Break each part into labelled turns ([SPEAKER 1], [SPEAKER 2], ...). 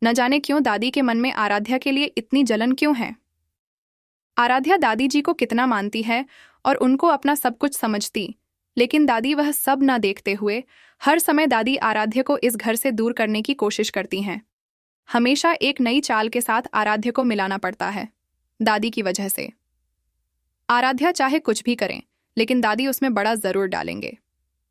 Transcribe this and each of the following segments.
[SPEAKER 1] न जाने क्यों दादी के मन में आराध्या के लिए इतनी जलन क्यों है। आराध्या दादी जी को कितना मानती है और उनको अपना सब कुछ समझती, लेकिन दादी वह सब न देखते हुए हर समय दादी आराध्या को इस घर से दूर करने की कोशिश करती हैं। हमेशा एक नई चाल के साथ आराध्या को मिलाना पड़ता है दादी की वजह से। आराध्या चाहे कुछ भी करें, लेकिन दादी उसमें बड़ा जरूर डालेंगे।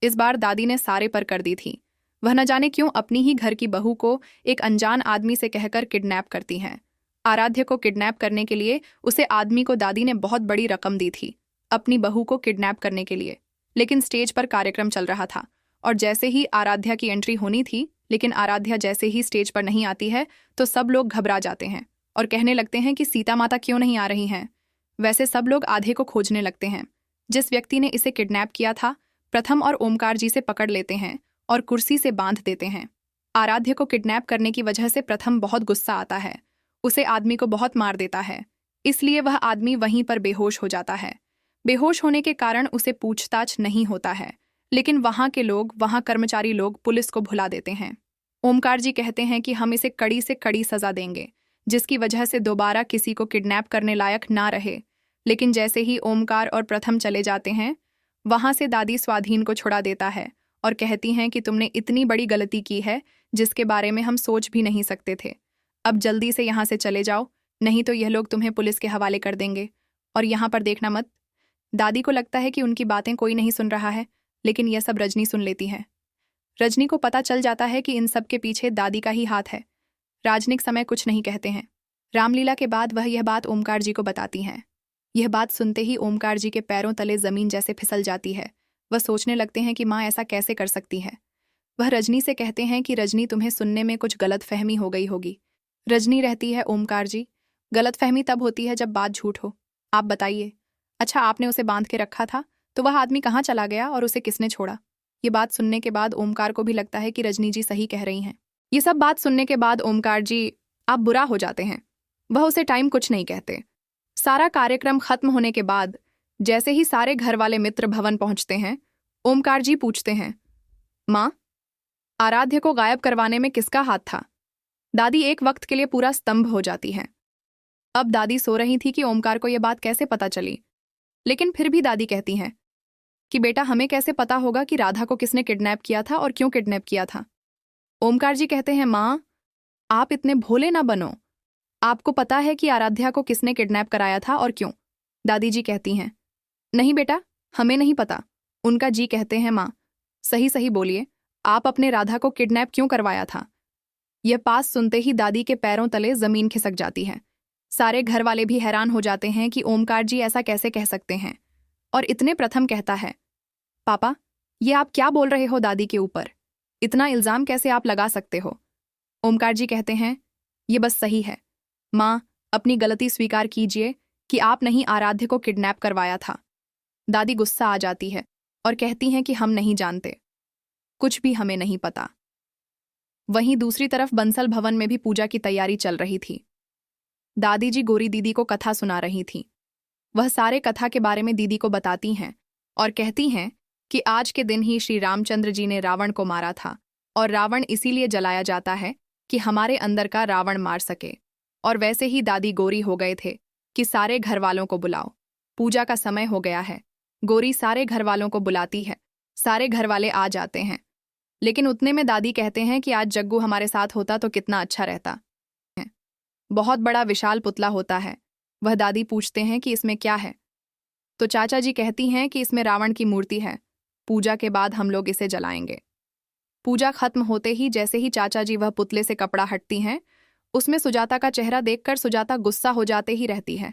[SPEAKER 1] इस बार दादी ने सारे पर कर दी थी। वह न जाने क्यों अपनी ही घर की बहू को एक अनजान आदमी से कहकर किडनैप करती हैं। आराध्या को किडनैप करने के लिए उसे आदमी को दादी ने बहुत बड़ी रकम दी थी अपनी बहू को किडनैप करने के लिए। लेकिन स्टेज पर कार्यक्रम चल रहा था और जैसे ही आराध्या की एंट्री होनी थी, लेकिन आराध्या जैसे ही स्टेज पर नहीं आती है तो सब लोग घबरा जाते हैं और कहने लगते हैं कि सीता माता क्यों नहीं आ रही हैं। वैसे सब लोग आधे को खोजने लगते हैं। जिस व्यक्ति ने इसे किडनैप किया था प्रथम और ओमकार जी से पकड़ लेते हैं और कुर्सी से बांध देते हैं। आराध्या को किडनैप करने की वजह से प्रथम बहुत गुस्सा आता है, उसे आदमी को बहुत मार देता है, इसलिए वह आदमी वहीं पर बेहोश हो जाता है। बेहोश होने के कारण उसे पूछताछ नहीं होता है, लेकिन वहां के लोग, वहां कर्मचारी लोग पुलिस को भुला देते हैं। ओमकार जी कहते हैं कि हम इसे कड़ी से कड़ी सजा देंगे, जिसकी वजह से दोबारा किसी को किडनैप करने लायक ना रहे। लेकिन जैसे ही ओमकार और प्रथम चले जाते हैं, वहां से दादी स्वाधीन को छुड़ा देता है और कहती हैं कि तुमने इतनी बड़ी गलती की है जिसके बारे में हम सोच भी नहीं सकते थे। अब जल्दी से यहाँ से चले जाओ, नहीं तो यह लोग तुम्हें पुलिस के हवाले कर देंगे और यहाँ पर देखना मत। दादी को लगता है कि उनकी बातें कोई नहीं सुन रहा है, लेकिन यह सब रजनी सुन लेती है। रजनी को पता चल जाता है कि इन सब के पीछे दादी का ही हाथ है। राजनिक समय कुछ नहीं कहते हैं। रामलीला के बाद वह यह बात ओमकार जी को बताती हैं। यह बात सुनते ही ओमकार जी के पैरों तले जमीन जैसे फिसल जाती है। वह सोचने लगते हैं कि माँ ऐसा कैसे कर सकती है। वह रजनी से कहते हैं कि रजनी, तुम्हें सुनने में कुछ गलतफहमी हो गई होगी। रजनी रहती है, ओमकार जी, गलतफहमी तब होती है जब बात झूठ हो। आप बताइए, अच्छा आपने उसे बांध के रखा था तो वह आदमी कहाँ चला गया और उसे किसने छोड़ा। ये बात सुनने के बाद ओमकार को भी लगता है कि रजनी जी सही कह रही हैं। ये सब बात सुनने के बाद ओमकार जी आप बुरा हो जाते हैं। वह उसे टाइम कुछ नहीं कहते। सारा कार्यक्रम खत्म होने के बाद जैसे ही सारे घर वाले मित्र भवन पहुंचते हैं, ओमकार जी पूछते हैं, माँ, आराध्या को गायब करवाने में किसका हाथ था। दादी एक वक्त के लिए पूरा स्तंभ हो जाती हैं। अब दादी सो रही थी कि ओमकार को यह बात कैसे पता चली, लेकिन फिर भी दादी कहती हैं कि बेटा, हमें कैसे पता होगा कि राधा को किसने किडनैप किया था और क्यों किडनैप किया था। ओमकार जी कहते हैं, माँ, आप इतने भोले ना बनो, आपको पता है कि आराध्या को किसने किडनैप कराया था और क्यों। दादी जी कहती हैं, नहीं बेटा, हमें नहीं पता। उनका जी कहते हैं, माँ, सही सही बोलिए, आप अपने राधा को किडनैप क्यों करवाया था। यह पास सुनते ही दादी के पैरों तले जमीन खिसक जाती है। सारे घर वाले भी हैरान हो जाते हैं कि ओमकार जी ऐसा कैसे कह सकते हैं। और इतने प्रथम कहता है, पापा, ये आप क्या बोल रहे हो दादी के ऊपर, इतना इल्जाम कैसे आप लगा सकते हो। ओमकार जी कहते हैं, ये बस सही है माँ, अपनी गलती स्वीकार कीजिए कि आप नहीं आराध्य को किडनैप करवाया था। दादी गुस्सा आ जाती है और कहती हैं कि हम नहीं जानते, कुछ भी हमें नहीं पता। वहीं दूसरी तरफ बंसल भवन में भी पूजा की तैयारी चल रही थी। दादी जी गोरी दीदी को कथा सुना रही थीं। वह सारे कथा के बारे में दीदी को बताती हैं और कहती हैं कि आज के दिन ही श्री रामचंद्र जी ने रावण को मारा था और रावण इसीलिए जलाया जाता है कि हमारे अंदर का रावण मार सके। और वैसे ही दादी गोरी हो गए थे कि सारे घर वालों को बुलाओ, पूजा का समय हो गया है। गोरी सारे घर वालों को बुलाती है, सारे घर वाले आ जाते हैं। लेकिन उतने में दादी कहते हैं कि आज जग्गू हमारे साथ होता तो कितना अच्छा रहता। बहुत बड़ा विशाल पुतला होता है। वह दादी पूछते हैं कि इसमें क्या है, तो चाचा जी कहती हैं कि इसमें रावण की मूर्ति है, पूजा के बाद हम लोग इसे जलाएंगे। पूजा खत्म होते ही जैसे ही चाचा जी वह पुतले से कपड़ा हटती हैं, उसमें सुजाता का चेहरा देखकर सुजाता गुस्सा हो जाते ही रहती है,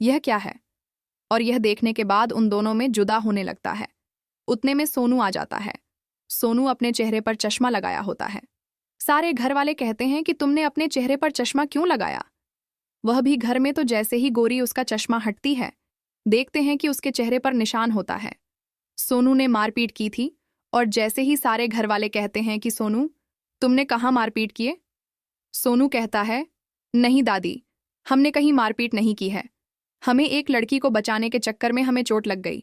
[SPEAKER 1] यह क्या है। और यह देखने के बाद उन दोनों में जुदा होने लगता है। उतने में सोनू आ जाता है। सोनू अपने चेहरे पर चश्मा लगाया होता है। सारे घर वाले कहते हैं कि तुमने अपने चेहरे पर चश्मा क्यों लगाया। वह भी घर में, तो जैसे ही गोरी उसका चश्मा हटती है, देखते हैं कि उसके चेहरे पर निशान होता है। सोनू ने मारपीट की थी। और जैसे ही सारे घर वाले कहते हैं कि सोनू, तुमने कहाँ मारपीट किए। सोनू कहता है, नहीं दादी, हमने कहीं मारपीट नहीं की है, हमें एक लड़की को बचाने के चक्कर में हमें चोट लग गई।